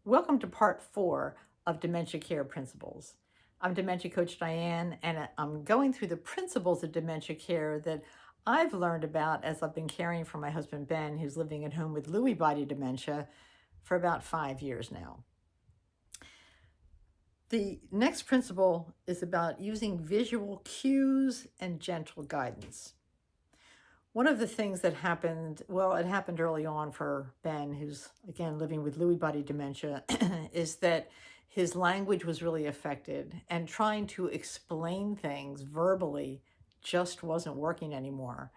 Welcome to part 4 of Dementia Care Principles. I'm Dementia Coach Diane, and I'm going through the principles of dementia care that I've learned about as I've been caring for my husband Ben, who's living at home with Lewy body dementia for about 5 years now. The next principle is about using visual cues and gentle guidance. One of the things that happened, well, it happened early on for Ben, who's again living with Lewy body dementia, is that his language was really affected, and trying to explain things verbally just wasn't working anymore.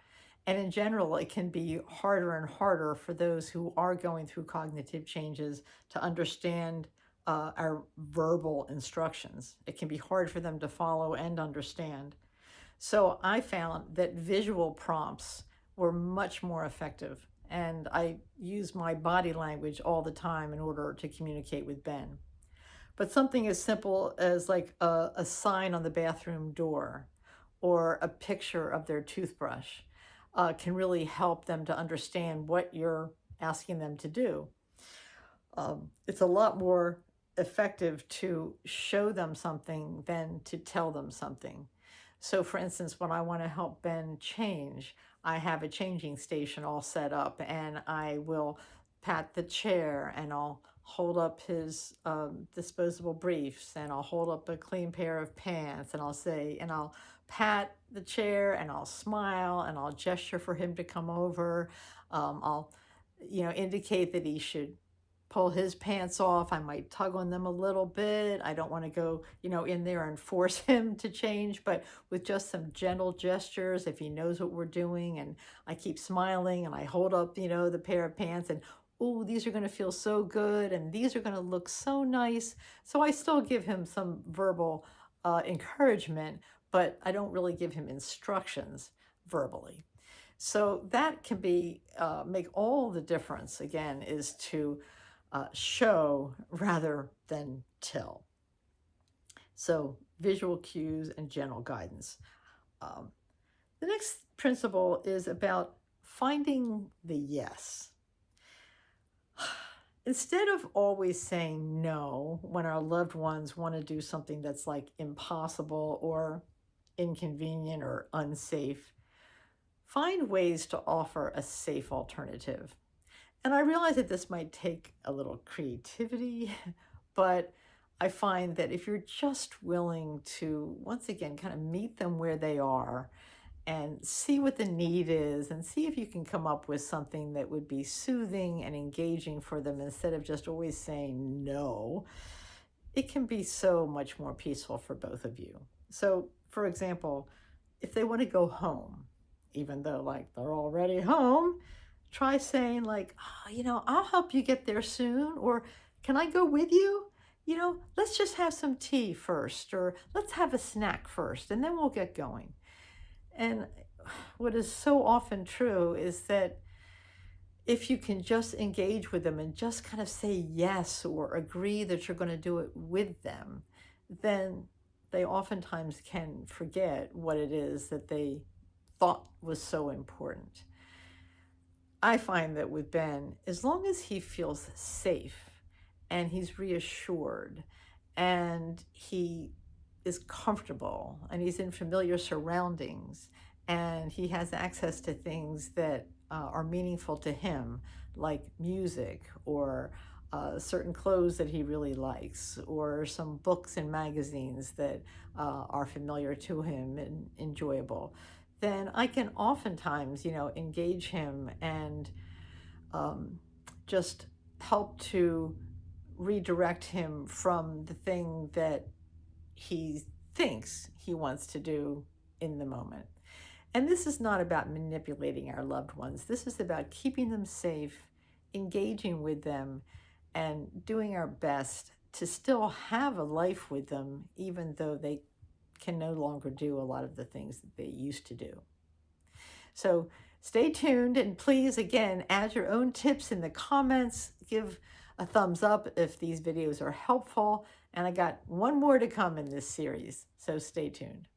And in general, it can be harder and harder for those who are going through cognitive changes to understand our verbal instructions. It can be hard for them to follow and understand. So I found that visual prompts were much more effective, and I use my body language all the time in order to communicate with Ben. But something as simple as like a sign on the bathroom door or a picture of their toothbrush can really help them to understand what you're asking them to do. It's a lot more effective to show them something than to tell them something. So for instance, when I want to help Ben change, I have a changing station all set up, and I will pat the chair, and I'll hold up his disposable briefs, and I'll hold up a clean pair of pants, and I'll say, and I'll pat the chair, and I'll smile, and I'll gesture for him to come over. I'll, indicate that he should pull his pants off. I might tug on them a little bit. I don't want to go, in there and force him to change, but with just some gentle gestures, if he knows what we're doing, and I keep smiling and I hold up, the pair of pants, and oh, these are going to feel so good, and these are going to look so nice. So I still give him some verbal encouragement, but I don't really give him instructions verbally. So that can be make all the difference, again, is to show rather than tell. So visual cues and gentle guidance. The next principle is about finding the yes. Instead of always saying no when our loved ones want to do something that's like impossible or inconvenient or unsafe, find ways to offer a safe alternative. And I realize that this might take a little creativity, but I find that if you're just willing to, once again, kind of meet them where they are and see what the need is, and see if you can come up with something that would be soothing and engaging for them instead of just always saying no, it can be so much more peaceful for both of you. So, for example, if they want to go home, even though like they're already home, try saying like, I'll help you get there soon, or can I go with you? Let's just have some tea first, or let's have a snack first, and then we'll get going. And what is so often true is that if you can just engage with them and just kind of say yes or agree that you're going to do it with them, then they oftentimes can forget what it is that they thought was so important. I find that with Ben, as long as he feels safe and he's reassured and he is comfortable and he's in familiar surroundings and he has access to things that are meaningful to him, like music or certain clothes that he really likes, or some books and magazines that are familiar to him and enjoyable, then I can oftentimes, engage him and just help to redirect him from the thing that he thinks he wants to do in the moment. And this is not about manipulating our loved ones. This is about keeping them safe, engaging with them, and doing our best to still have a life with them, even though they can no longer do a lot of the things that they used to do. So stay tuned, and please, again, add your own tips in the comments. Give a thumbs up if these videos are helpful. And I got one more to come in this series, so stay tuned.